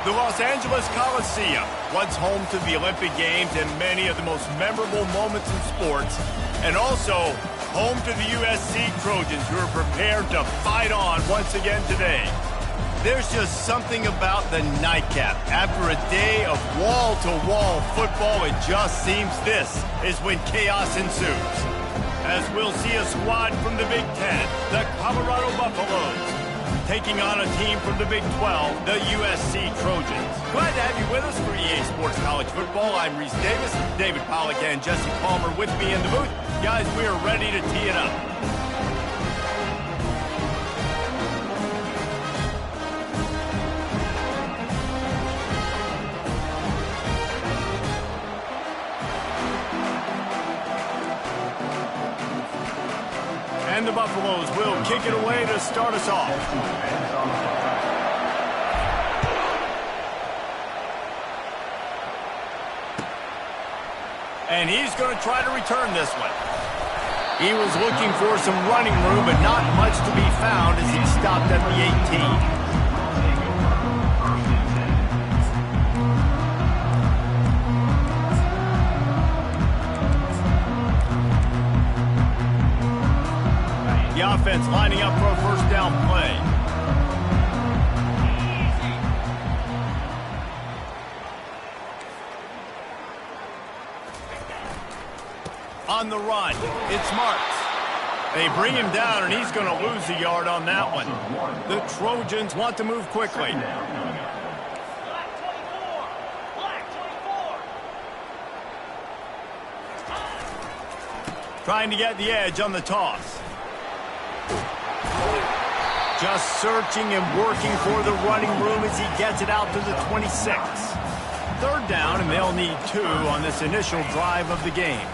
The Los Angeles Coliseum, once home to the Olympic Games and many of the most memorable moments in sports, and also home to the USC Trojans, who are prepared to fight on once again today. There's just something about the nightcap. After a day of wall-to-wall football, it just seems this is when chaos ensues. As we'll see a squad from the Big Ten, the Colorado Buffaloes, taking on a team from the Big 12, the USC Trojans. Glad to have you with us for EA Sports College Football. I'm Reese Davis, David Pollack and Jesse Palmer with me in the booth. Guys, we are ready to tee it up. And the Buffaloes will kick it away to start us off. And he's going to try to return this one. He was looking for some running room, but not much to be found as he stopped at the 18. The offense lining up for a first down play. On the run, it's Marks. They bring him down, and he's going to lose a yard on that one. The Trojans want to move quickly. Trying to get the edge on the toss. Just searching and working for the running room as he gets it out to the 26. Third down, and they'll need 2 on this initial drive of the game.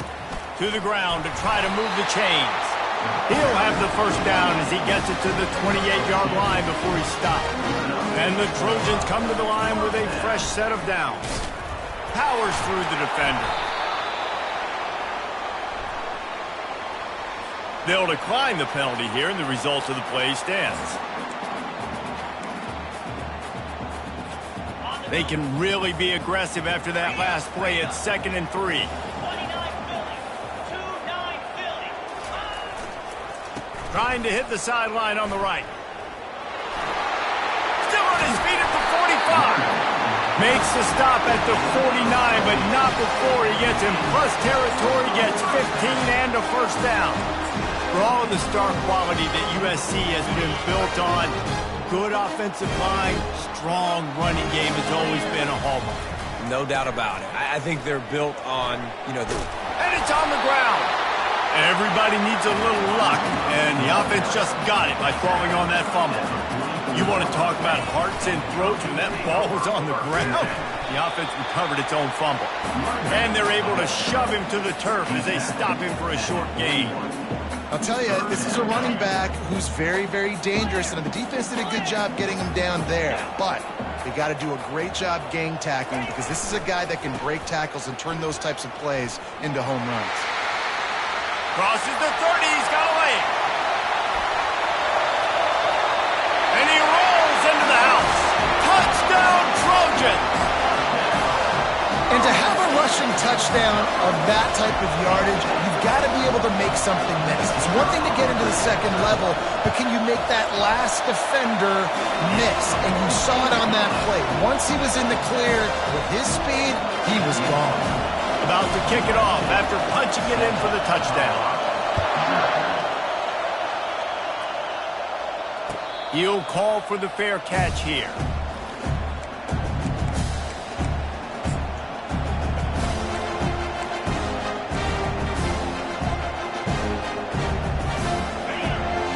To the ground to try to move the chains. He'll have the first down as he gets it to the 28-yard line before he stops. And the Trojans come to the line with a fresh set of downs. Powers through the defender. They'll decline the penalty here, and the result of the play stands. They can really be aggressive after that last play at 2nd and 3. Trying to hit the sideline on the right. Still on his feet at the 45. Makes the stop at the 49, but not before he gets in plus territory, gets 15 and a first down. For all of the star quality that USC has been built on, good offensive line, strong running game has always been a hallmark. No doubt about it. I think they're built on, And it's on the ground. Everybody needs a little luck, and the offense just got it by falling on that fumble. You want to talk about hearts and throats when that ball was on the ground? The offense recovered its own fumble. And they're able to shove him to the turf as they stop him for a short gain. I'll tell you, this is a running back who's very, very dangerous, and the defense did a good job getting him down there. But they got to do a great job gang tackling because this is a guy that can break tackles and turn those types of plays into home runs. Crosses the 30, he's got a lane. And he rolls into the house. Touchdown, Trojans! And to have a rushing touchdown of that type of yardage, you've got to be able to make something miss. It's one thing to get into the second level, but can you make that last defender miss? And you saw it on that play. Once he was in the clear with his speed, he was gone. About to kick it off after punching it in for the touchdown. He'll call for the fair catch here.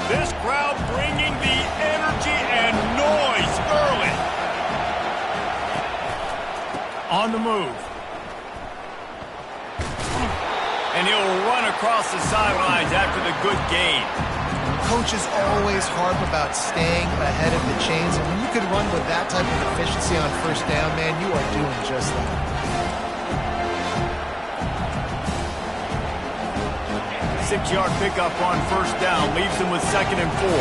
This crowd bringing the energy and noise early. On the move. And he'll run across the sidelines after the good gain. Coaches always harp about staying ahead of the chains, and when you can run with that type of efficiency on first down, man, you are doing just that. 6-yard pickup on first down leaves him with 2nd and 4.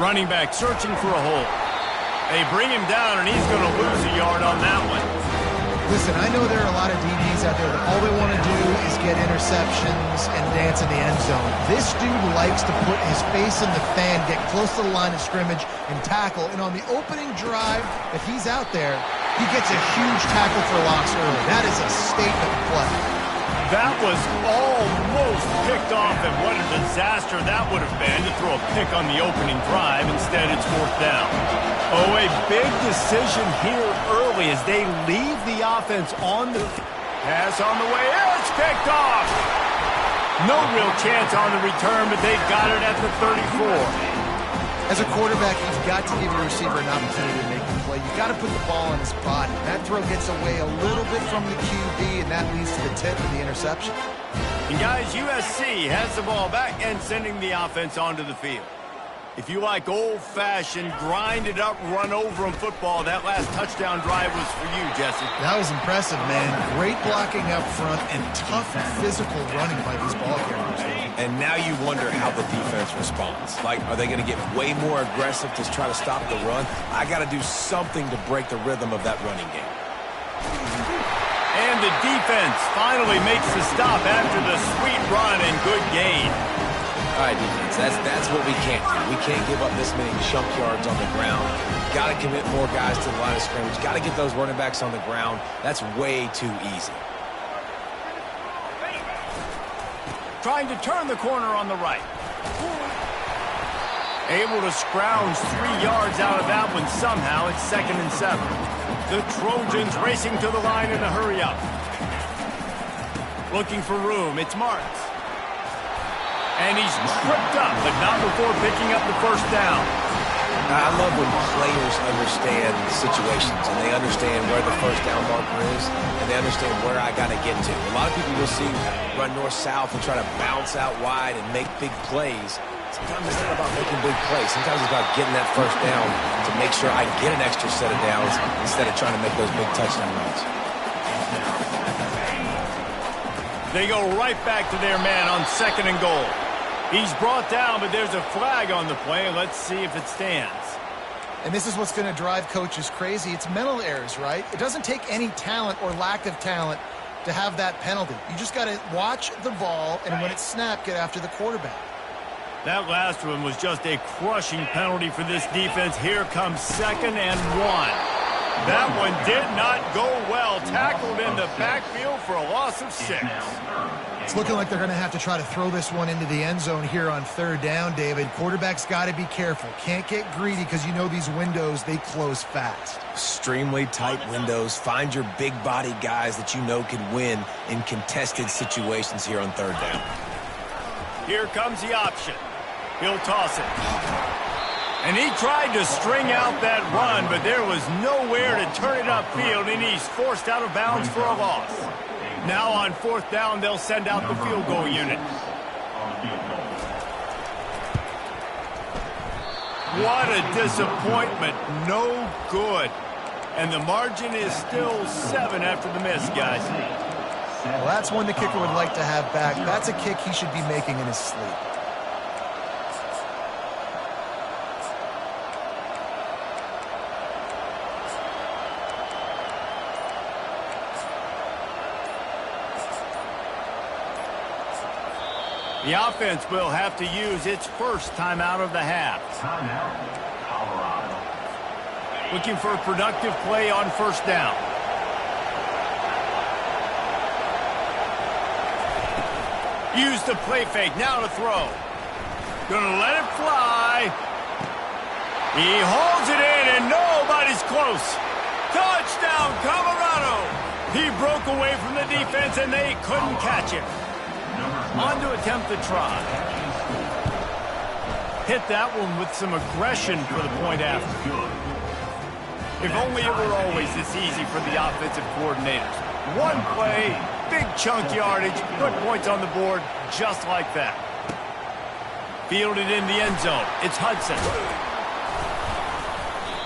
Running back searching for a hole. They bring him down, and he's going to lose a yard on that one. Listen, I know there are a lot of DBs out there that all they want to do is get interceptions and dance in the end zone. This dude likes to put his face in the fan, get close to the line of scrimmage, and tackle. And on the opening drive, if he's out there, he gets a huge tackle for loss early. That is a statement play. That was almost picked off, and what a disaster that would have been to throw a pick on the opening drive. Instead, it's 4th down. Oh, a big decision here early as they leave the offense on the pass on the way. It's picked off. No real chance on the return, but they've got it at the 34. As a quarterback, you've got to give your receiver an opportunity to make the play. You've got to put the ball on his body. That throw gets away a little bit from the QB, and that leads to the tip and the interception. And guys, USC has the ball back and sending the offense onto the field. If you like old-fashioned, grind-it-up, run-over-'em football, that last touchdown drive was for you, Jesse. That was impressive, man. Great blocking up front and tough physical running by these ball carriers. And now you wonder how the defense responds. Like, are they going to get way more aggressive to try to stop the run? I got to do something to break the rhythm of that running game. And the defense finally makes the stop after the sweet run and good gain. All right, defense, that's what we can't do. We can't give up this many chunk yards on the ground. Got to commit more guys to the line of scrimmage. Got to get those running backs on the ground. That's way too easy. Trying to turn the corner on the right. Able to scrounge 3 yards out of that one somehow. It's 2nd and 7. The Trojans racing to the line in a hurry up. Looking for room. It's Marks. And he's tripped up, but not before picking up the 1st down. I love when players understand situations and they understand where the 1st down marker is and they understand where I got to get to. A lot of people you'll see run north-south and try to bounce out wide and make big plays. Sometimes it's not about making big plays. Sometimes it's about getting that 1st down to make sure I get an extra set of downs instead of trying to make those big touchdown runs. They go right back to their man on 2nd and goal. He's brought down, but there's a flag on the play. Let's see if it stands. And this is what's going to drive coaches crazy. It's mental errors, right? It doesn't take any talent or lack of talent to have that penalty. You just got to watch the ball, and when it's snapped, get after the quarterback. That last one was just a crushing penalty for this defense. Here comes 2nd and 1. That one did not go well. Tackled in the backfield for a loss of 6. It's looking like they're going to have to try to throw this one into the end zone here on 3rd down, David. Quarterback's got to be careful. Can't get greedy because you know these windows, they close fast. Extremely tight windows. Find your big body guys that you know can win in contested situations here on 3rd down. Here comes the option. He'll toss it. And he tried to string out that run, but there was nowhere to turn it upfield, and he's forced out of bounds for a loss. Now on 4th down, they'll send out the field goal unit. What a disappointment. No good. And the margin is still 7 after the miss, guys. Well, that's one the kicker would like to have back. That's a kick he should be making in his sleep. The offense will have to use its 1st timeout of the half. Timeout, Colorado. Looking for a productive play on 1st down. Use the play fake. Now to throw. Gonna let it fly. He holds it in, and nobody's close. Touchdown, Colorado. He broke away from the defense, and they couldn't catch him. On to attempt the try. Hit that one with some aggression for the point after. If only it were always this easy for the offensive coordinators. One play, big chunk yardage, put points on the board just like that. Fielded in the end zone. It's Hudson.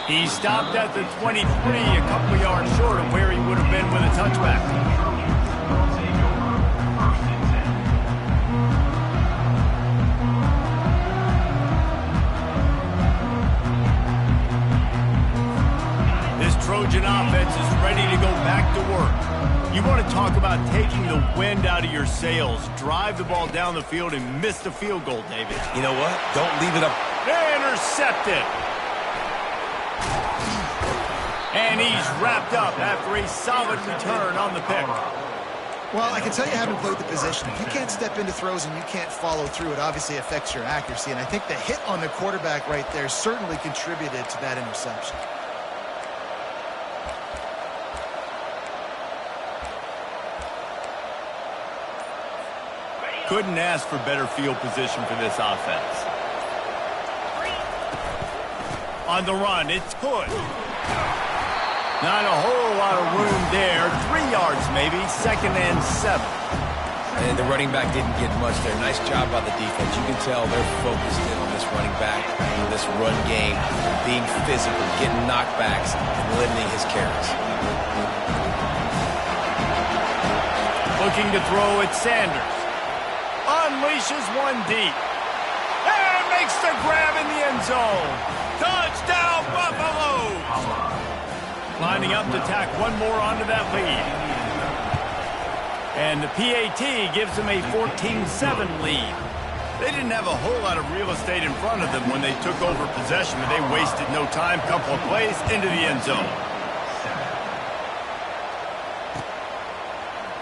He stopped at the 23, a couple yards short of where he would have been with a touchback. offense is ready to go back to work. You want to talk about taking the wind out of your sails. Drive the ball down the field and miss the field goal, David. You know what? Don't leave it up. Intercepted. And he's wrapped up after a solid return on the pick. Well, I can tell you having played the position, if you can't step into throws and you can't follow through, it obviously affects your accuracy. And I think the hit on the quarterback right there certainly contributed to that interception. Couldn't ask for better field position for this offense. On the run, it's Hood. Not a whole lot of room there. 3 yards maybe, 2nd and 7. And the running back didn't get much there. Nice job by the defense. You can tell they're focused in on this running back, on this run game, being physical, getting knockbacks, and limiting his carries. Looking to throw at Sanders. Unleashes one deep. And makes the grab in the end zone. Touchdown, Buffalo! Lining up to tack one more onto that lead. And the PAT gives them a 14-7 lead. They didn't have a whole lot of real estate in front of them when they took over possession, but they wasted no time. Couple of plays into the end zone.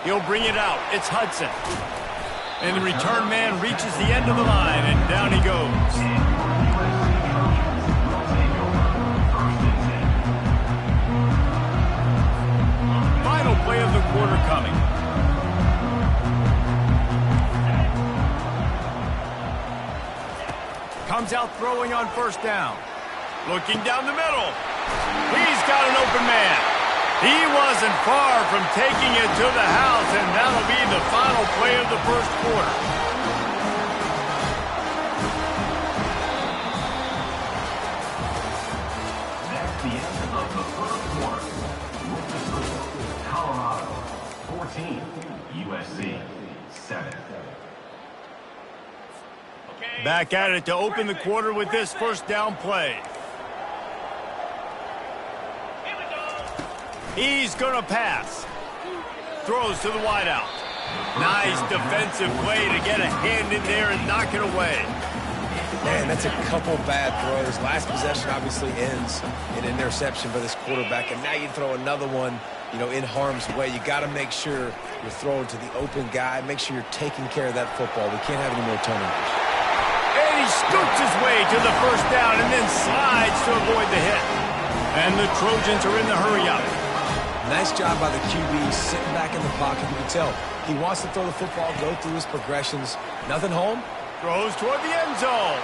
He'll bring it out. It's Hudson. And the return man reaches the end of the line, and down he goes. Final play of the quarter coming. Comes out throwing on first down. Looking down the middle. He's got an open man. He wasn't far from taking it to the house, and that'll be the final play of the first quarter. That's the end of the first quarter. Colorado 14, USC 7. Back at it to open the quarter with this first down play. He's going to pass. Throws to the wideout. Nice defensive play to get a hand in there and knock it away. Man, that's a couple bad throws. Last possession obviously ends in an interception for this quarterback, and now you throw another one, in harm's way. You got to make sure you're throwing to the open guy. Make sure you're taking care of that football. We can't have any more turnovers. And he scoots his way to the first down and then slides to avoid the hit. And the Trojans are in the hurry-up. Nice job by the QB, sitting back in the pocket. You can tell he wants to throw the football, go through his progressions. Nothing home. Throws toward the end zone.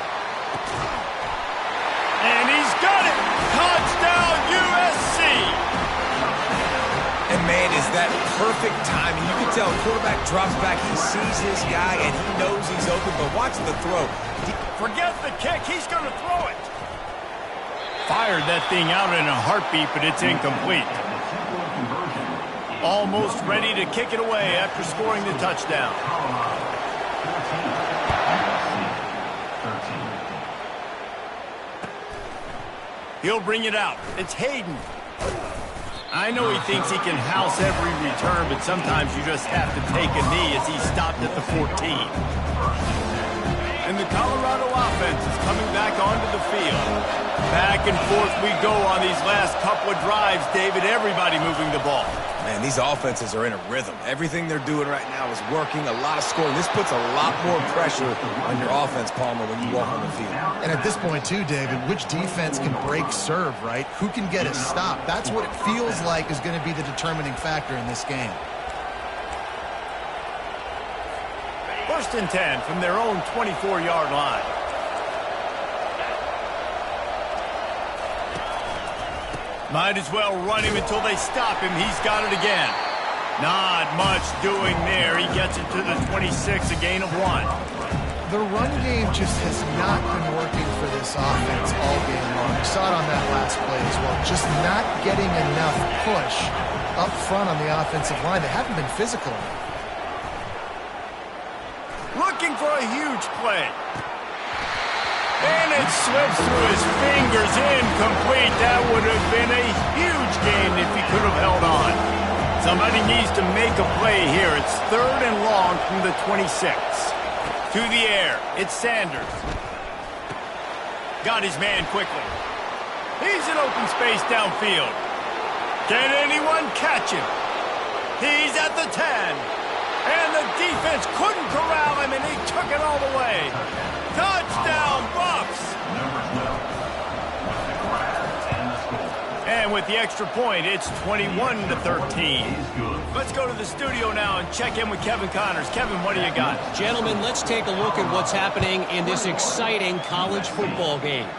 And he's got it. Touchdown, USC. And, man, is that perfect timing. You can tell quarterback drops back. He sees his guy, and he knows he's open. But watch the throw. Forget the kick. He's going to throw it. Fired that thing out in a heartbeat, but it's incomplete. Almost ready to kick it away after scoring the touchdown. He'll bring it out. It's Hayden. I know he thinks he can house every return, but sometimes you just have to take a knee as he stopped at the 14. And the Colorado offense is coming back onto the field. Back and forth we go on these last couple of drives, David. Everybody moving the ball. Man, these offenses are in a rhythm. Everything they're doing right now is working, a lot of scoring. This puts a lot more pressure on your offense, Palmer, when you walk on the field. And at this point, too, David, which defense can break serve, right? Who can get a stop? That's what it feels like is going to be the determining factor in this game. 1st and 10 from their own 24-yard line. Might as well run him until they stop him. He's got it again. Not much doing there. He gets it to the 26, a gain of 1. The run game just has not been working for this offense all game long. We saw it on that last play as well. Just not getting enough push up front on the offensive line. They haven't been physical enough. Looking for a huge play. And it slips through his fingers. Incomplete. That would have been a huge gain if he could have held on. Somebody needs to make a play here. It's 3rd and long from the 26. To the air. It's Sanders. Got his man quickly. He's in open space downfield. Can anyone catch him? He's at the 10. And the defense couldn't corral him, and he took it all the way. Touchdown, Buffs! And with the extra point, it's 21-13. Let's go to the studio now and check in with Kevin Connors. Kevin, what do you got? Gentlemen, let's take a look at what's happening in this exciting college football game.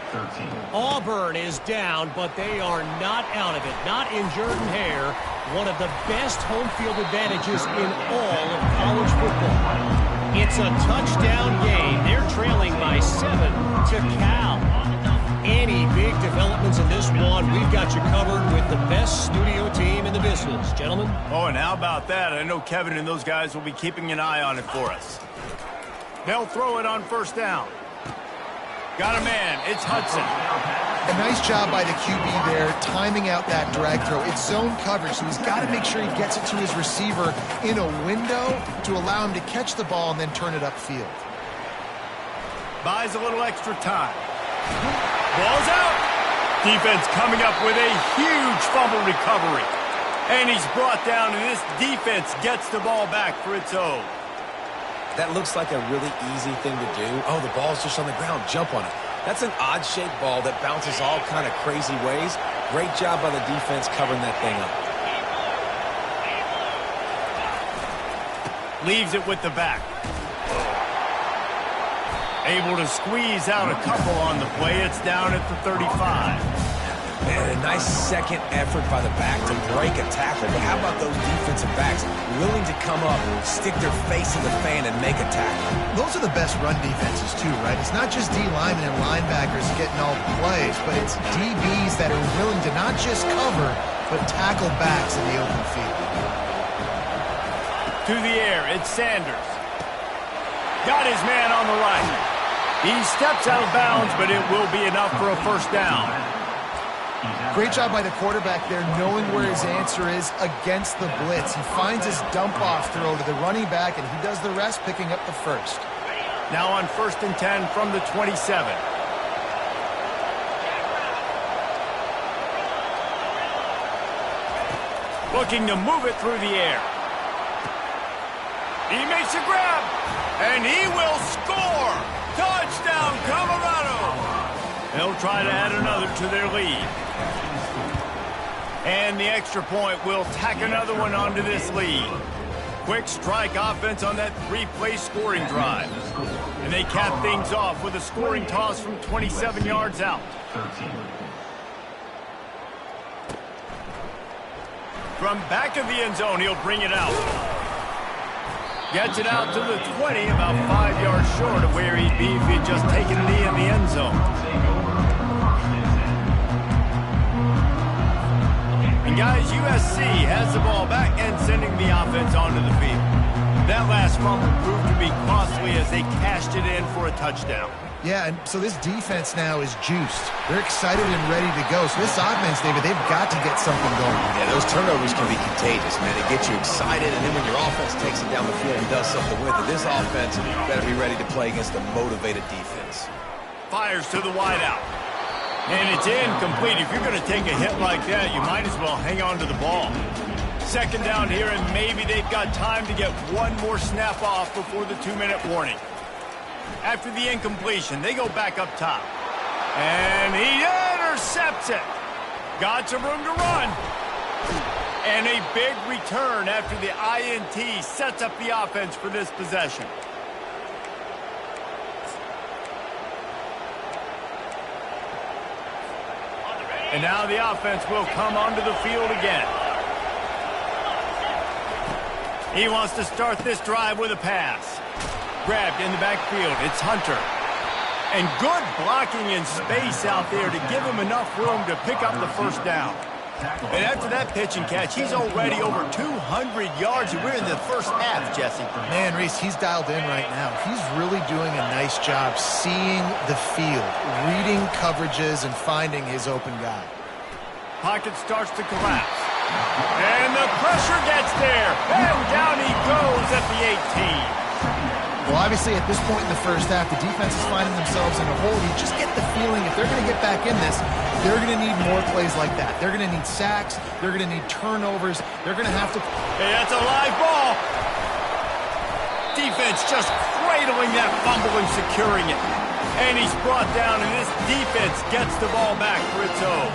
Auburn is down, but they are not out of it. Not in Jordan Hare, one of the best home field advantages in all of college football. It's a touchdown game. They're trailing by 7 to Cal. Any big developments in this one, we've got you covered with the best studio team in the business. Gentlemen? Oh, and how about that? I know Kevin and those guys will be keeping an eye on it for us. They'll throw it on 1st down. Got a man. It's Hudson. A nice job by the QB there, timing out that drag throw. It's zone coverage, so he's got to make sure he gets it to his receiver in a window to allow him to catch the ball and then turn it upfield. Buys a little extra time. Ball's out. Defense coming up with a huge fumble recovery. And he's brought down, and this defense gets the ball back for its own. That looks like a really easy thing to do. Oh, the ball's just on the ground. Jump on it. That's an odd-shaped ball that bounces all kind of crazy ways. Great job by the defense covering that thing up. Leaves it with the back. Able to squeeze out a couple on the play. It's down at the 35. Man, a nice second effort by the back to break a tackle. But how about those defensive backs willing to come up, stick their face in the fan, and make a tackle? Those are the best run defenses, too, right? It's not just D linemen and linebackers getting all the plays, but it's DBs that are willing to not just cover, but tackle backs in the open field. To the air, it's Sanders. Got his man on the right. He steps out of bounds, but it will be enough for a 1st down. Great job by the quarterback there, knowing where his answer is against the blitz. He finds his dump-off throw to the running back, and he does the rest, picking up the 1st. Now on 1st and 10 from the 27. Looking to move it through the air. He makes a grab, and he will score! Touchdown, Colorado! They'll try to add another to their lead. And the extra point will tack another one onto this lead. Quick strike offense on that 3-play scoring drive. And they cap things off with a scoring toss from 27 yards out. From back of the end zone, he'll bring it out. Gets it out to the 20, about 5 yards short of where he'd be if he'd just taken a knee in the end zone. And guys, USC has the ball back and sending the offense onto the field. That last fumble proved to be costly as they cashed it in for a touchdown. Yeah, and so this defense now is juiced. They're excited and ready to go. So this offense, David, they've got to get something going. Yeah, those turnovers can be contagious, man. It gets you excited, and then when your offense takes it down the field and does something with it, this offense better be ready to play against a motivated defense. Fires to the wideout. And it's incomplete. If you're going to take a hit like that, you might as well hang on to the ball. 2nd down here, and maybe they've got time to get one more snap off before the 2-minute warning. After the incompletion, they go back up top. And he intercepts it. Got some room to run. And a big return after the INT sets up the offense for this possession. And now the offense will come onto the field again. He wants to start this drive with a pass. Grabbed in the backfield. It's Hunter. And good blocking in space out there to give him enough room to pick up the 1st down. And after that pitch and catch, he's already over 200 yards, and we're in the first half, Jesse. Man, Reese, he's dialed in right now. He's really doing a nice job seeing the field, reading coverages, and finding his open guy. Pocket starts to collapse. And the pressure gets there. And down he goes at the 18. Well, obviously, at this point in the first half, the defense is finding themselves in a hole. You just get the feeling if they're going to get back in this, they're going to need more plays like that. They're going to need sacks. They're going to need turnovers. They're going to have to... Hey, that's a live ball. Defense just cradling that fumble and securing it. And he's brought down, and this defense gets the ball back for its own.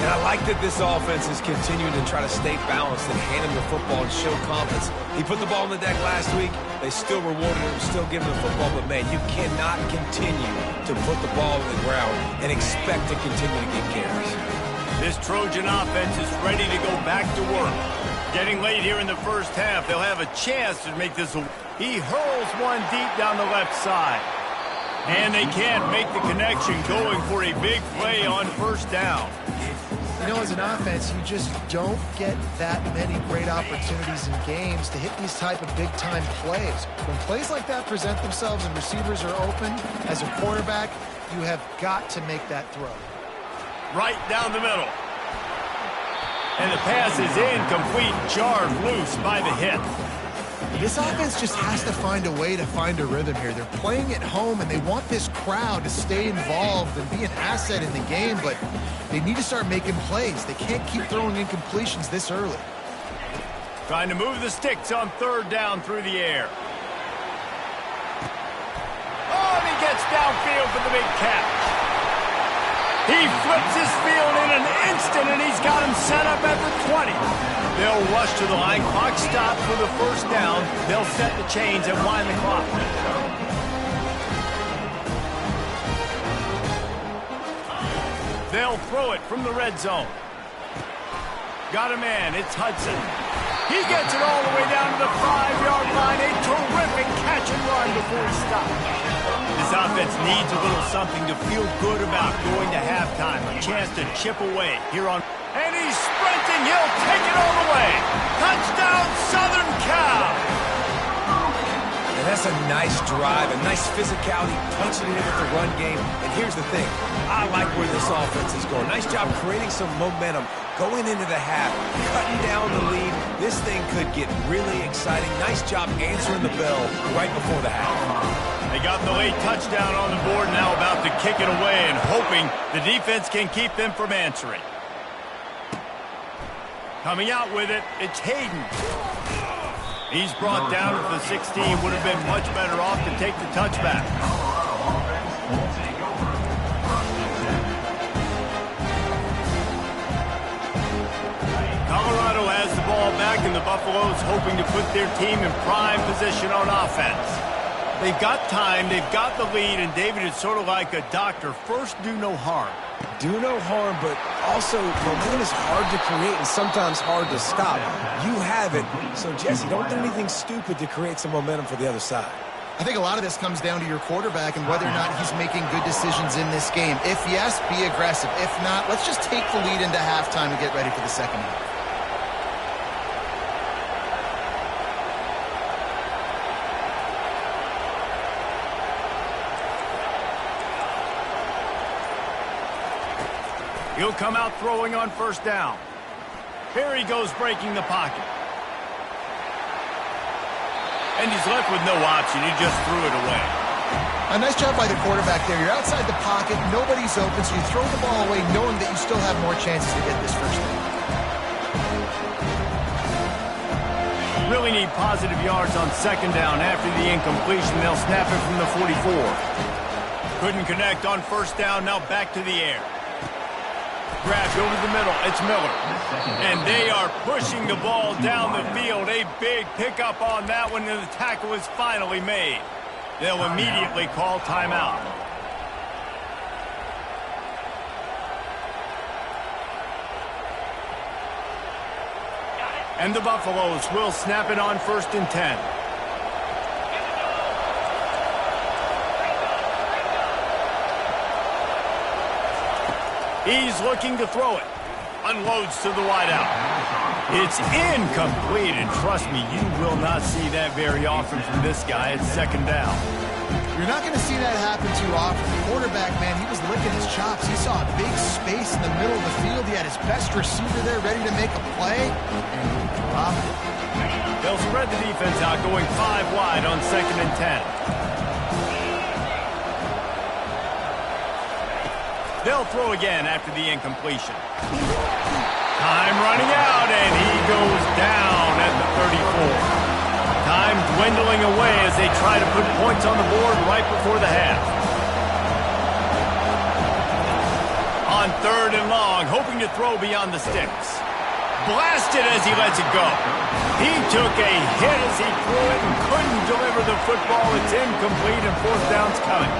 And I like that this offense is continuing to try to stay balanced and hand him the football and show confidence. He put the ball on the deck last week. They still rewarded him, still giving him the football. But, man, you cannot continue to put the ball on the ground and expect to continue to get carries. This Trojan offense is ready to go back to work. Getting late here in the first half, they'll have a chance to make this a... He hurls one deep down the left side. And they can't make the connection, going for a big play on first down. You know, as an offense, you just don't get that many great opportunities in games to hit these type of big-time plays. When plays like that present themselves and receivers are open, as a quarterback, you have got to make that throw. Right down the middle. And the pass is incomplete, jarred loose by the hit. This offense just has to find a way to find a rhythm here. They're playing at home, and they want this crowd to stay involved and be an asset in the game, but they need to start making plays. They can't keep throwing incompletions this early. Trying to move the sticks on third down through the air. Oh, and he gets downfield for the big catch. He flips his field in an instant, and he's got him set up at the 20. They'll rush to the line. Clock stopped for the first down. They'll set the chains and wind the clock. They'll throw it from the red zone. Got a man. It's Hudson. He gets it all the way down to the 5-yard line. A terrific catch and run before he stops. This offense needs a little something to feel good about going to halftime. A chance to chip away here on... And he's sprinting. He'll take it all the way. Touchdown, Southern Cal. And that's a nice drive, a nice physicality, punching it in with the run game. And here's the thing. I like where this offense is going. Nice job creating some momentum going into the half, cutting down the lead. This thing could get really exciting. Nice job answering the bell right before the half. They got the late touchdown on the board, now about to kick it away and hoping the defense can keep them from answering. Coming out with it, it's Hayden. He's brought down at the 16. Would have been much better off to take the touchback. Colorado has the ball back, and the Buffaloes hoping to put their team in prime position on offense. They've got time, they've got the lead, and David is sort of like a doctor. First, do no harm. Do no harm, but also momentum is hard to create and sometimes hard to stop. You have it, so Jesse, don't do anything stupid to create some momentum for the other side. I think a lot of this comes down to your quarterback and whether or not he's making good decisions in this game. If yes, be aggressive. If not, let's just take the lead into halftime and get ready for the second half. He'll come out throwing on first down. Here he goes breaking the pocket. And he's left with no option. He just threw it away. A nice job by the quarterback there. You're outside the pocket. Nobody's open, so you throw the ball away knowing that you still have more chances to get this first down. Really need positive yards on second down. After the incompletion, they'll snap it from the 44. Couldn't connect on first down. Now back to the air. Grabbed over the middle. It's Miller. And they are pushing the ball down the field. A big pickup on that one, and the tackle is finally made. They'll immediately call timeout. And the Buffaloes will snap it on 1st and 10. He's looking to throw it. unloads to the wideout. It's incomplete, and trust me, you will not see that very often from this guy. It's second down. You're not going to see that happen too often. The quarterback, man, he was licking his chops. He saw a big space in the middle of the field. He had his best receiver there ready to make a play, and he dropped it. They'll spread the defense out, going 5 wide on 2nd and 10. They'll throw again after the incompletion. Time running out, and he goes down at the 34. Time dwindling away as they try to put points on the board right before the half. On 3rd and long, hoping to throw beyond the sticks. Blasted as he lets it go. He took a hit as he threw it and couldn't deliver the football. It's incomplete, and 4th down's coming.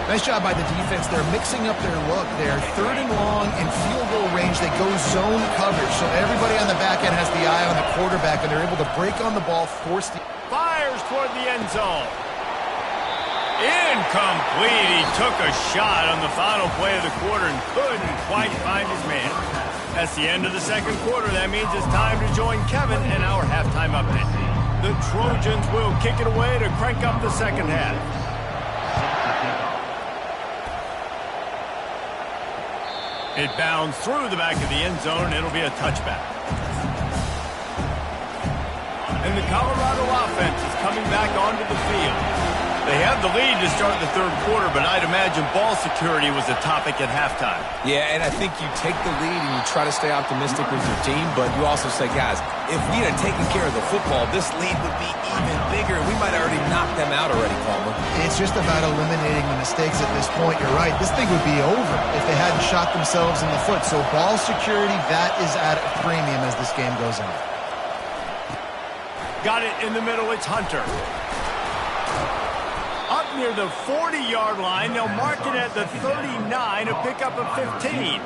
Nice job by the defense. They're mixing up their look. They're 3rd and long in field goal range. They go zone coverage, so everybody on the back end has the eye on the quarterback, and they're able to break on the ball, force the... Fires toward the end zone. Incomplete. He took a shot on the final play of the quarter and couldn't quite find his man. That's the end of the 2nd quarter. That means it's time to join Kevin in our halftime update. The Trojans will kick it away to crank up the 2nd half. It bounds through the back of the end zone. It'll be a touchback. And the Colorado offense is coming back onto the field. They have the lead to start the 3rd quarter, but I'd imagine ball security was a topic at halftime. Yeah, and I think you take the lead and you try to stay optimistic with your team, but you also say, guys, if we had taken care of the football, this lead would be even bigger. We might have already knocked them out already, Palmer. It's just about eliminating the mistakes at this point. You're right. This thing would be over if they hadn't shot themselves in the foot. So ball security, that is at a premium as this game goes on. Got it in the middle. It's Hunter. Up near the 40-yard line. They'll mark it at the 39, a pickup of 15.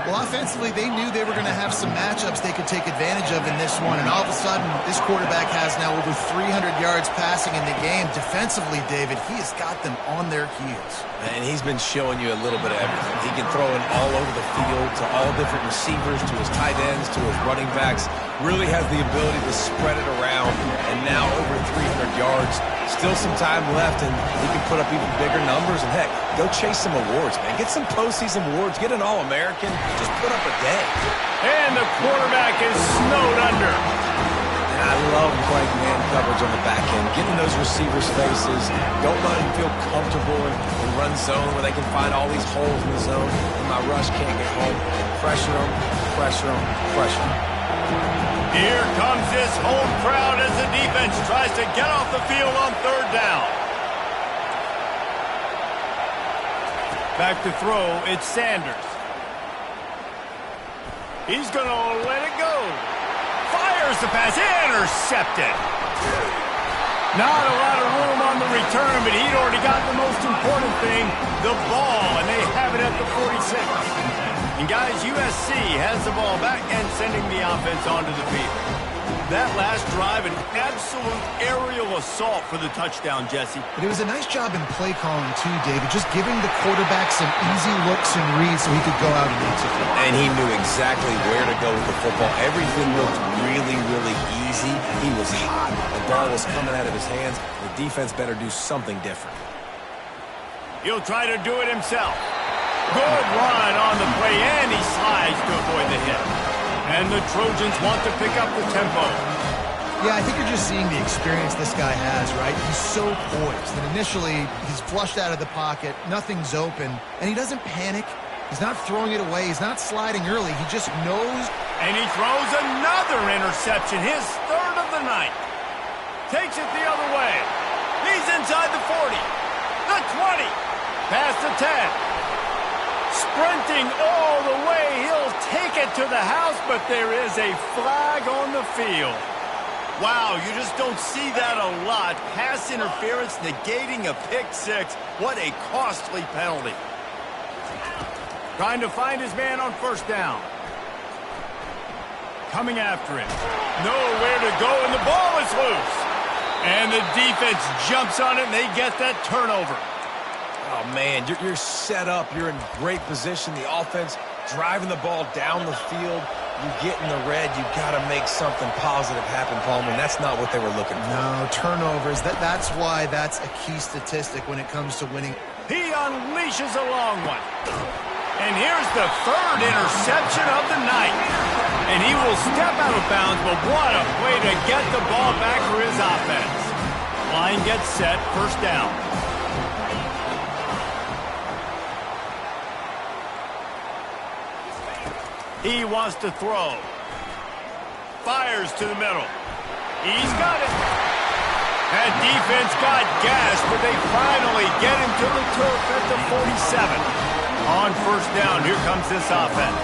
Well, offensively, they knew they were going to have some matchups they could take advantage of in this one, and all of a sudden, this quarterback has now over 300 yards passing in the game. Defensively, David, he has got them on their heels. And he's been showing you a little bit of everything. He can throw it all over the field to all different receivers, to his tight ends, to his running backs. Really has the ability to spread it around, and now over 300 yards. Still some time left, and he can put up even bigger numbers. And, heck, go chase some awards, man. Get some postseason awards. Get an All-American. Just put up a day. And the quarterback is snowed under. And I love playing man coverage on the back end. Getting those receivers' faces. Don't let them feel comfortable in run zone where they can find all these holes in the zone. And my rush can't get home. Pressure them, pressure them, pressure them. Here comes this home crowd as the defense tries to get off the field on 3rd down. Back to throw, it's Sanders. He's going to let it go. Fires the pass, intercepted. Not a lot of room on the return, but he'd already got the most important thing, the ball, and they have it at the 46. And guys, USC has the ball back and sending the offense onto the field. That last drive, an absolute aerial assault for the touchdown, Jesse. But it was a nice job in play calling too, David, just giving the quarterback some easy looks and reads so he could go out and execute. And he knew exactly where to go with the football. Everything looked really, really easy. He was hot. The ball was coming out of his hands. The defense better do something different. He'll try to do it himself. Good run on the play, and he slides to avoid the hit. And the Trojans want to pick up the tempo. Yeah, I think you're just seeing the experience this guy has, right? He's so poised. And initially, he's flushed out of the pocket. Nothing's open. And he doesn't panic. He's not throwing it away. He's not sliding early. He just knows. And he throws another interception, his 3rd of the night. Takes it the other way. He's inside the 40, the 20, past the 10. Sprinting all the way, he'll take it to the house, but there is a flag on the field. Wow, you just don't see that a lot. Pass interference negating a pick 6. What a costly penalty. Trying to find his man on 1st down. Coming after him. Nowhere to go, and the ball is loose. And the defense jumps on it, and they get that turnover. Oh, man, you're set up. You're in great position. The offense driving the ball down the field. You get in the red, you got to make something positive happen, Palmer, and that's not what they were looking for. No, turnovers. That's why that's a key statistic when it comes to winning. He unleashes a long one. And here's the third interception of the night. And he will step out of bounds, but what a way to get the ball back for his offense. Line gets set, first down. He wants to throw. Fires to the middle. He's got it. That defense got gashed, but they finally get him to the turf at the 47. On first down, here comes this offense.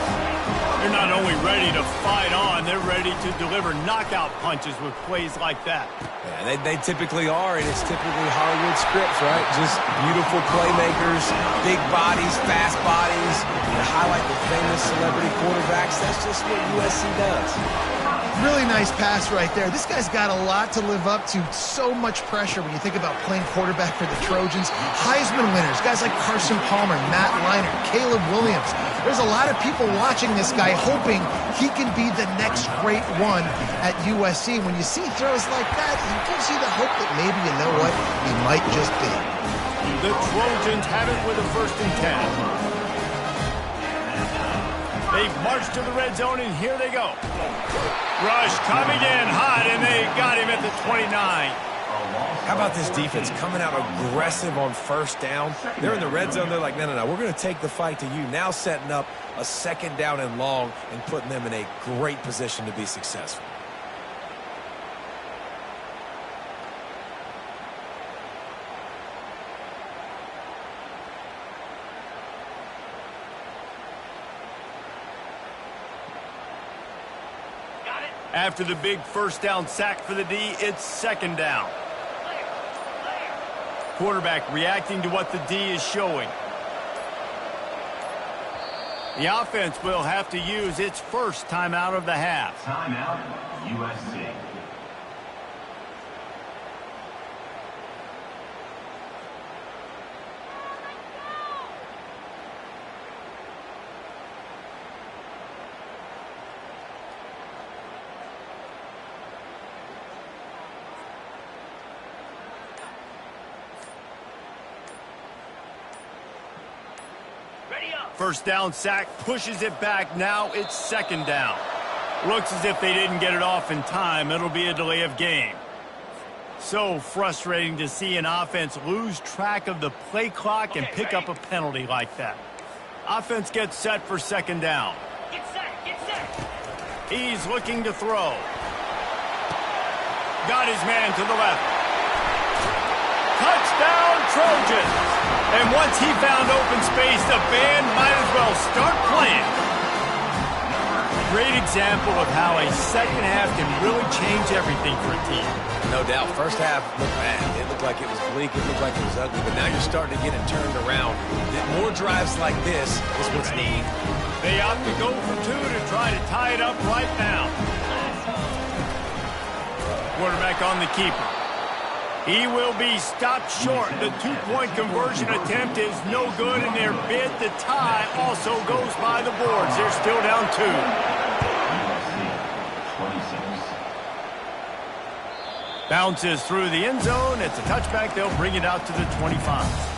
They're not only ready to fight on, they're ready to deliver knockout punches with plays like that. Yeah, they typically are, and it's typically Hollywood scripts, right? Just beautiful playmakers, big bodies, fast bodies, and highlight the famous celebrity quarterbacks. That's just what USC does. Really nice pass right there. This guy's got a lot to live up to. So much pressure when you think about playing quarterback for the Trojans. Heisman winners, guys like Carson Palmer, Matt Leinart, Caleb Williams. There's a lot of people watching this guy hoping he can be the next great one at USC. When you see throws like that, it gives you the hope that maybe, you know what, he might just be. The Trojans have it with a 1st and 10. They march to the red zone, and here they go. Rush coming in hot, and they got him at the 29. How about this defense coming out aggressive on first down? They're in the red zone. They're like, no, we're going to take the fight to you. Now setting up a 2nd down and long and putting them in a great position to be successful. After the big first down sack for the D, it's 2nd down. Quarterback reacting to what the D is showing. The offense will have to use its first timeout of the half. Timeout, USC. First down sack, pushes it back. Now it's 2nd down. Looks as if they didn't get it off in time. It'll be a delay of game. So frustrating to see an offense lose track of the play clock and pick up a penalty like that. Offense gets set for 2nd down. Get set. He's looking to throw. Got his man to the left. Touchdown, Trojans! And once he found open space, the band might as well start playing. Great example of how a second half can really change everything for a team. No doubt. First half looked bad. It looked like it was bleak. It looked like it was ugly. But now you're starting to get it turned around. More drives like this is what's needed. They opt to go for 2 to try to tie it up right now. Quarterback on the keeper. He will be stopped short. The 2-point conversion attempt is no good, and their bid to tie also goes by the boards. They're still down 2. Bounces through the end zone. It's a touchback. They'll bring it out to the 25.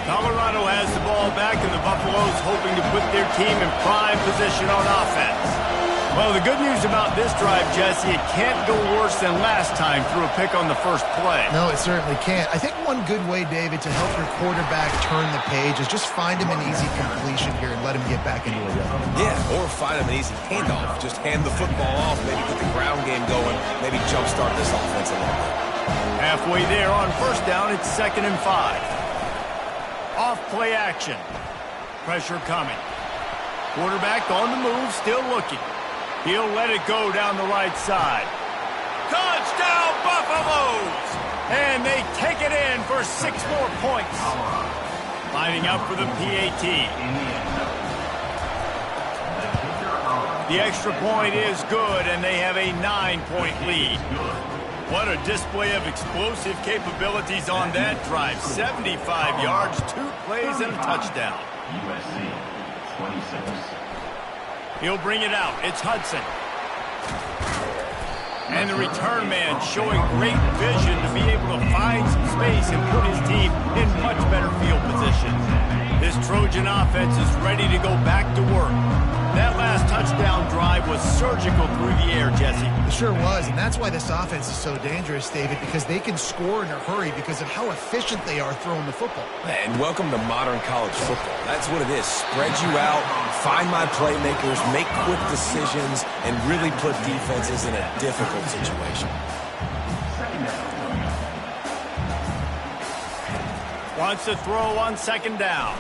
Colorado has the ball back, and the Buffaloes hoping to put their team in prime position on offense. Well, the good news about this drive, Jesse, it can't go worse than last time through a pick on the first play. No, it certainly can't. I think one good way, David, to help your quarterback turn the page is just find him an easy completion here and let him get back into a rhythm. Yeah, or find him an easy handoff. Just hand the football off, maybe get the ground game going, maybe jumpstart this offense a little bit. Halfway there on first down, it's 2nd and 5. Off play action. Pressure coming. Quarterback on the move, still looking. He'll let it go down the right side. Touchdown, Buffaloes! And they take it in for 6 more points. Lining up for the PAT. The extra point is good, and they have a 9-point lead. What a display of explosive capabilities on that drive. 75 yards, 2 plays, and a touchdown. USC 26. He'll bring it out. It's Hudson. And the return man showing great vision to be able to find some space and put his team in much better field position. This Trojan offense is ready to go back to work. That last touchdown drive was surgical through the air, Jesse. It sure was, and that's why this offense is so dangerous, David, because they can score in a hurry because of how efficient they are throwing the football. And welcome to modern college football. That's what it is. Spread you out, find my playmakers, make quick decisions, and really put defenses in a difficult situation. Wants to throw on second down.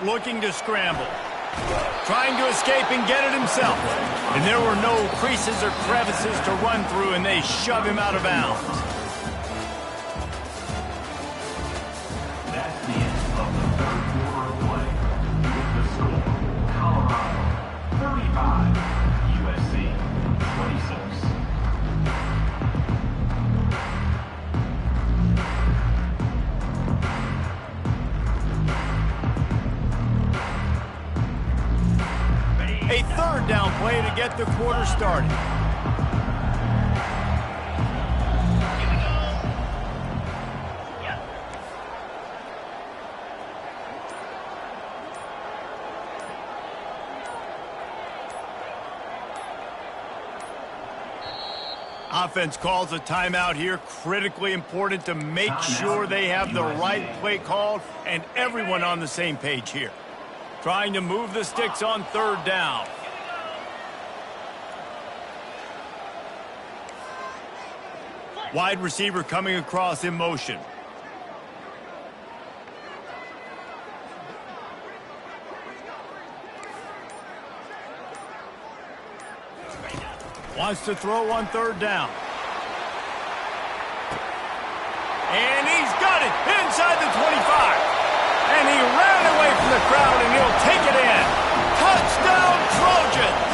Looking to scramble. Trying to escape and get it himself. And there were no creases or crevices to run through, and they shove him out of bounds. That's the end of the third quarter of play. With the score, Colorado 35, USC 26. A third down play to get the quarter started. Offense calls a timeout here. Critically important to make sure they have the right play called and everyone on the same page here. Trying to move the sticks on third down. Wide receiver coming across in motion. Wants to throw on third down. And he's got it inside the 25. And he ran away from the crowd, and he'll take it in. Touchdown, Trojans!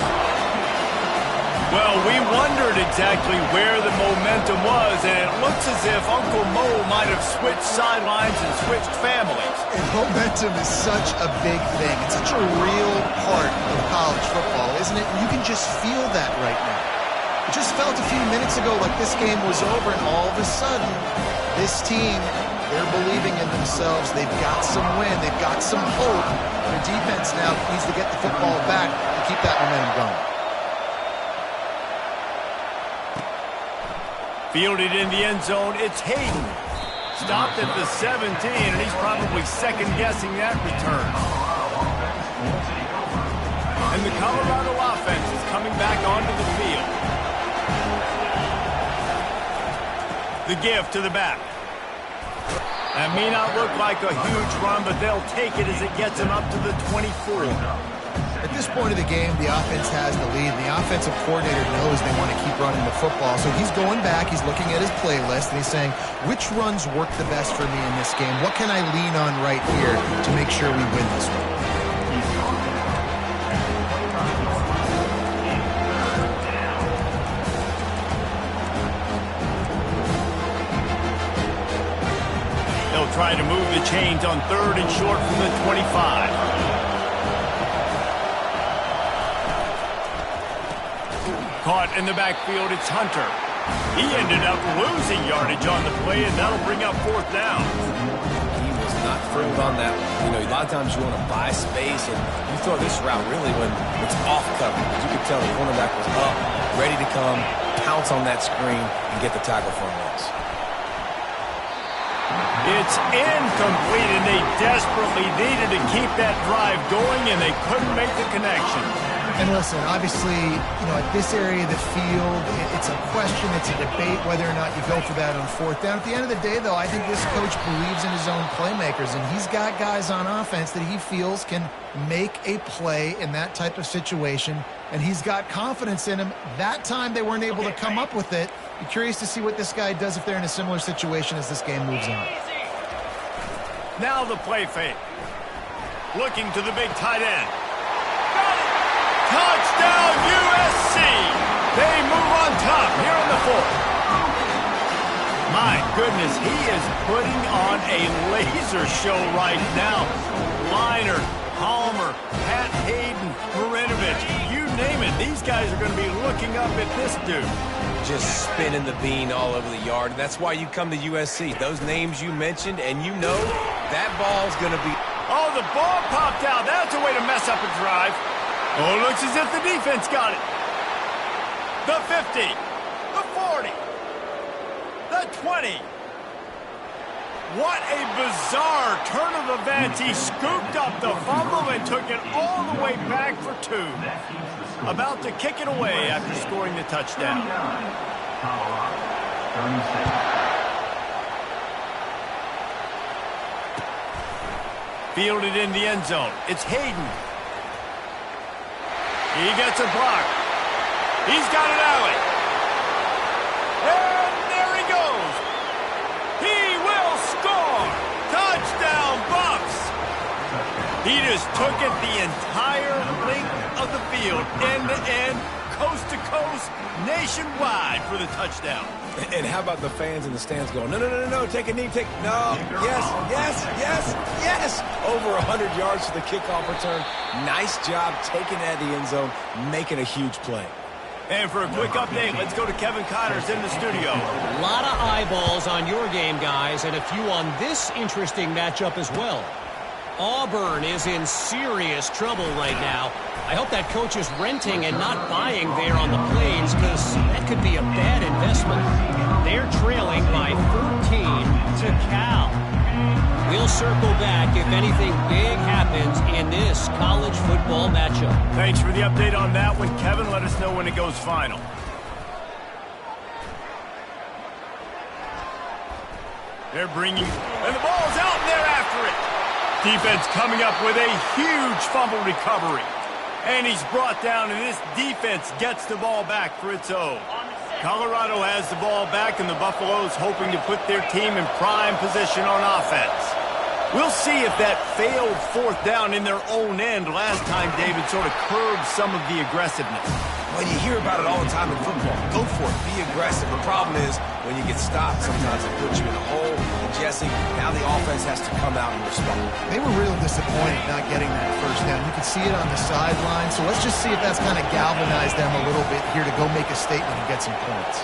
Well, we wondered exactly where the momentum was, and it looks as if Uncle Mo might have switched sidelines and switched families. And momentum is such a big thing. It's such a real part of college football, isn't it? You can just feel that right now. It just felt a few minutes ago like this game was over, and all of a sudden, this team, they're believing in themselves. They've got some wind. They've got some hope. Their defense now needs to get the football back and keep that momentum going. Fielded in the end zone, it's Hayden. Stopped at the 17, and he's probably second-guessing that return. And the Colorado offense is coming back onto the field. The give to the back. That may not look like a huge run, but they'll take it as it gets them up to the 24. At this point of the game, the offense has the lead. The offensive coordinator knows they want to keep running the football. So he's going back, he's looking at his playlist, and he's saying, which runs work the best for me in this game? What can I lean on right here to make sure we win this one? They'll try to move the chains on third and short from the 25. Caught in the backfield, it's Hunter. He ended up losing yardage on the play, and that'll bring up fourth down. He was not thrilled on that one. You know, a lot of times you want to buy space, and you throw this route really when it's off coverage. As you can tell, the cornerback was up, ready to come, pounce on that screen, and get the tackle for a loss. It's incomplete, and they desperately needed to keep that drive going, and they couldn't make the connection. And listen, obviously, at this area of the field, it's a question, it's a debate whether or not you go for that on fourth down. At the end of the day, though, I think this coach believes in his own playmakers, and he's got guys on offense that he feels can make a play in that type of situation, and he's got confidence in him. That time they weren't able to come up with it. Be curious to see what this guy does if they're in a similar situation as this game moves on. Now the play fake. Looking to the big tight end. Touchdown, USC! They move on top here in the fourth. My goodness, he is putting on a laser show right now. Leinart, Palmer, Pat Hayden, Marinovich, you name it. These guys are going to be looking up at this dude. Just spinning the bean all over the yard. That's why you come to USC. Those names you mentioned, and you know that ball's going to be... Oh, the ball popped out. That's a way to mess up a drive. Oh, it looks as if the defense got it. The 50, the 40, the 20. What a bizarre turn of events. He scooped up the fumble and took it all the way back for two. About to kick it away after scoring the touchdown. Fielded in the end zone. It's Hayden. He gets a block. He's got an alley. And there he goes. He will score. Touchdown, Buffs. He just took it the entire length of the field, end to end, coast to coast, nationwide for the touchdown. And how about the fans in the stands going, no, no, no, no, take a knee, no, yes, yes, yes, yes. Over 100 yards to the kickoff return. Nice job taking that to the end zone, making a huge play. And for a quick update, let's go to Kevin Connors in the studio. A lot of eyeballs on your game, guys, and a few on this interesting matchup as well. Auburn is in serious trouble right now. I hope that coach is renting and not buying there on the Plains, because that could be a bad investment. They're trailing by 14 to Cal. We'll circle back if anything big happens in this college football matchup. Thanks for the update on that one, Kevin. Let us know when it goes final. They're bringing, and the ball's out, and they're after it. Defense coming up with a huge fumble recovery. And he's brought down, and this defense gets the ball back for its own. Colorado has the ball back, and the Buffaloes hoping to put their team in prime position on offense. We'll see if that failed fourth down in their own end last time, David, sort of curbed some of the aggressiveness. Well, you hear about it all the time in football. Go for it. Be aggressive. The problem is when you get stopped, sometimes it puts you in a hole. And Jesse, now the offense has to come out and respond. They were real disappointed not getting that first down. You could see it on the sideline. So let's just see if that's kind of galvanized them a little bit here to go make a statement and get some points.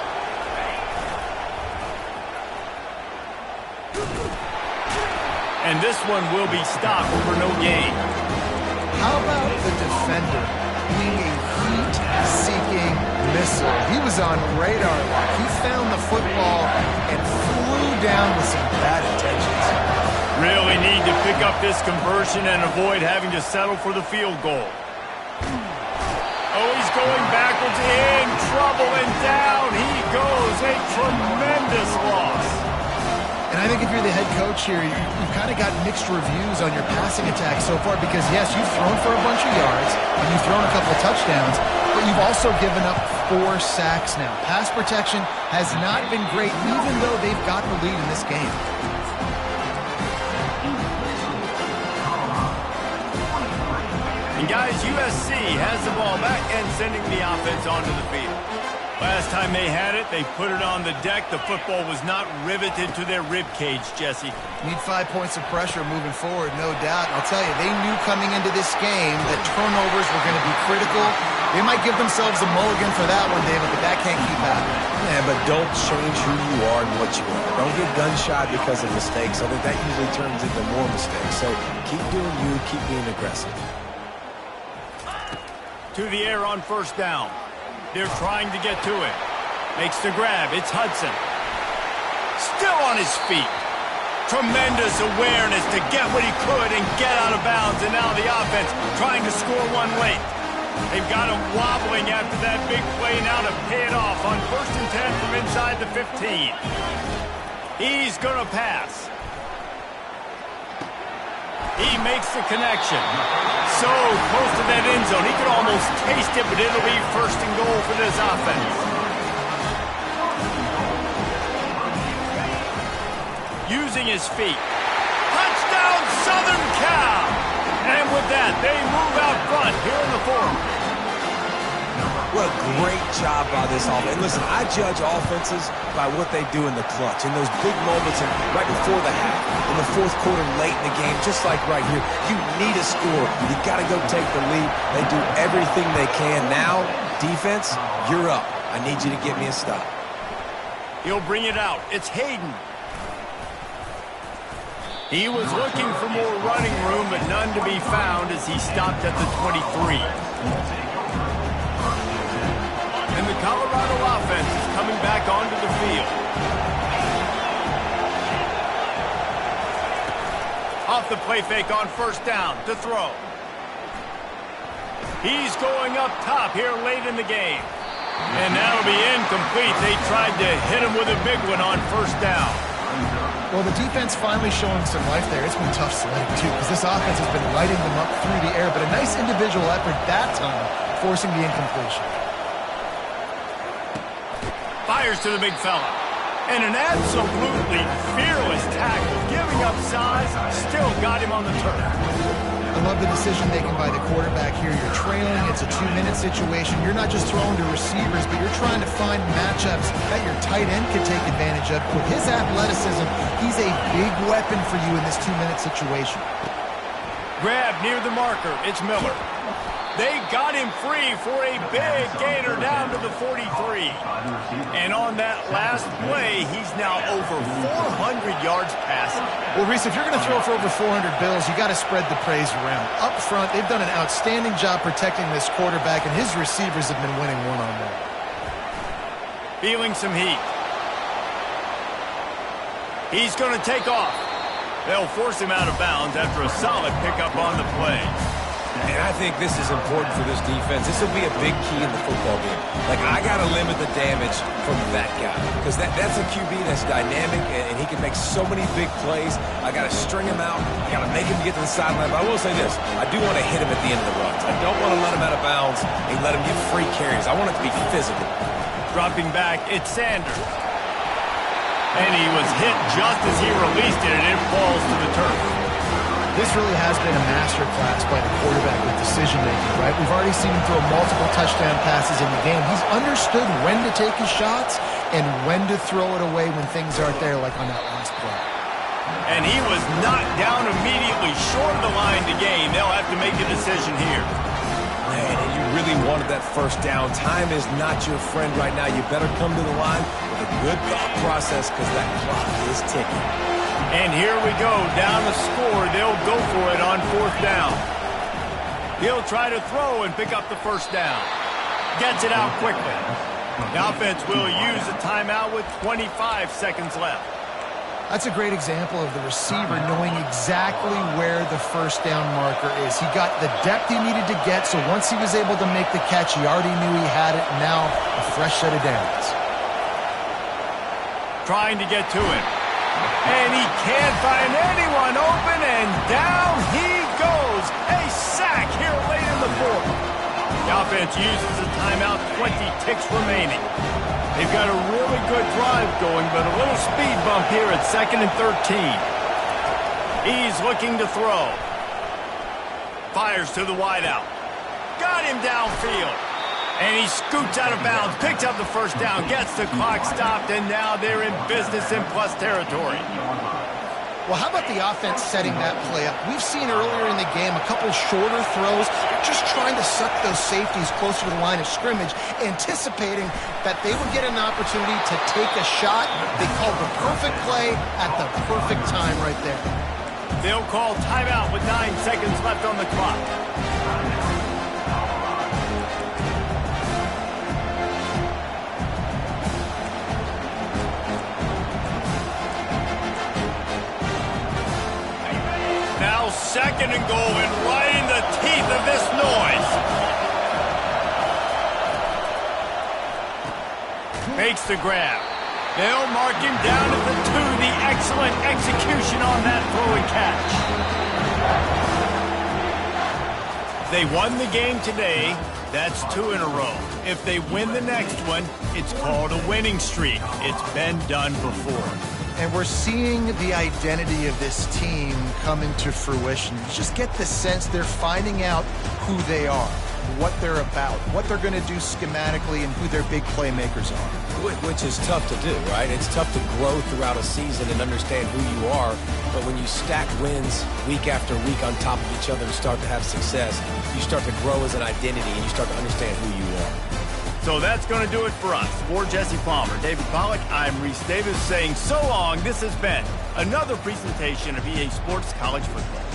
And this one will be stopped for no gain. How about the defender being a heat-seeking missile? He was on radar lock. He found the football and flew down with some bad intentions. Really need to pick up this conversion and avoid having to settle for the field goal. Oh, he's going backwards, in trouble, and down he goes. A tremendous loss. And I think if you're the head coach here, you've kind of got mixed reviews on your passing attack so far because, yes, you've thrown for a bunch of yards and you've thrown a couple of touchdowns, but you've also given up 4 sacks now. Pass protection has not been great, even though they've got the lead in this game. And, guys, USC has the ball back and sending the offense onto the field. Last time they had it, they put it on the deck. The football was not riveted to their rib cage, Jesse. Need 5 points of pressure moving forward, no doubt. And I'll tell you, they knew coming into this game that turnovers were going to be critical. They might give themselves a mulligan for that one, David, but that can't keep happening. Yeah, but don't change who you are and what you are. Don't get gun-shy because of mistakes. I think that usually turns into more mistakes. So keep doing you, keep being aggressive. To the air on first down. They're trying to get to it. Makes the grab. It's Hudson. Still on his feet. Tremendous awareness to get what he could and get out of bounds. And now the offense trying to score one late. They've got him wobbling after that big play now to pay it off on 1st and 10 from inside the 15. He's going to pass. He makes the connection. So close to that end zone. He could almost taste it, but it'll be 1st and goal for this offense. Using his feet. Touchdown, Southern Cal! And with that, they move out front here in the fourth. What a great job by this offense. And listen, I judge offenses by what they do in the clutch, in those big moments and right before the half, in the fourth quarter, late in the game, just like right here. You need a score. You got to go take the lead. They do everything they can. Now, defense, you're up. I need you to get me a stop. He'll bring it out. It's Hayden. He was looking for more running room, but none to be found as he stopped at the 23. And the Colorado offense is coming back onto the field. Off the play fake on first down to throw. He's going up top here late in the game. And that'll be incomplete. They tried to hit him with a big one on first down. Well, the defense finally showing some life there. It's been tough sledding, too, because this offense has been lighting them up through the air. But a nice individual effort that time, forcing the incompletion. Fires to the big fella. And an absolutely fearless tackle. Giving up size, still got him on the turf. I love the decision making by the quarterback here. You're trailing. It's a 2-minute situation. You're not just throwing to receivers, but you're trying to find matchups that your tight end could take advantage of. With his athleticism, he's a big weapon for you in this 2-minute situation. Grab near the marker. It's Miller. They got him free for a big gainer down to the 43. And on that last play, he's now over 400 yards passing. Well, Reese, if you're going to throw for over 400 bills, you got to spread the praise around. Up front, they've done an outstanding job protecting this quarterback, and his receivers have been winning one-on-one. Feeling some heat. He's going to take off. They'll force him out of bounds after a solid pickup on the play. And I think this is important for this defense. This will be a big key in the football game. Like, I got to limit the damage from that guy. Because that's a QB that's dynamic, and he can make so many big plays. I got to string him out. I got to make him get to the sideline. But I will say this. I do want to hit him at the end of the runs. I don't want to let him out of bounds and let him get free carries. I want it to be physical. Dropping back, it's Sanders. And he was hit just as he released it, and it falls to the turf. This really has been a masterclass by the quarterback with decision-making, right? We've already seen him throw multiple touchdown passes in the game. He's understood when to take his shots and when to throw it away when things aren't there, like on that last play. And he was knocked down immediately short of the line to gain. They'll have to make a decision here. Man, and you really wanted that first down. Time is not your friend right now. You better come to the line with a good thought process because that clock is ticking. And here we go, down the score. They'll go for it on fourth down. He'll try to throw and pick up the first down. Gets it out quickly. The offense will use a timeout with 25 seconds left. That's a great example of the receiver knowing exactly where the first down marker is. He got the depth he needed to get, so once he was able to make the catch, he already knew he had it. Now, a fresh set of downs. Trying to get to it. And he can't find anyone open, and down he goes. A sack here late in the fourth. The offense uses a timeout, 20 ticks remaining. They've got a really good drive going, but a little speed bump here at 2nd and 13. He's looking to throw. Fires to the wideout. Got him downfield. And he scoots out of bounds, picks up the first down, gets the clock stopped, and now they're in business in plus territory. Well, how about the offense setting that play up? We've seen earlier in the game a couple shorter throws, just trying to suck those safeties closer to the line of scrimmage, anticipating that they would get an opportunity to take a shot. They called the perfect play at the perfect time right there. They'll call timeout with 9 seconds left on the clock. Now 2nd and goal, and right in the teeth of this noise. Makes the grab. They'll mark him down at the 2. The excellent execution on that throw and catch. They won the game today. That's 2 in a row. If they win the next one, it's called a winning streak. It's been done before. And we're seeing the identity of this team come into fruition. You just get the sense they're finding out who they are. what they're about, what they're going to do schematically, and who their big playmakers are. Which is tough to do, right? It's tough to grow throughout a season and understand who you are. But when you stack wins week after week on top of each other and start to have success, you start to grow as an identity and you start to understand who you are. So that's going to do it for us. For Jesse Palmer, David Pollack, I'm Reese Davis saying so long. This has been another presentation of EA Sports College Football.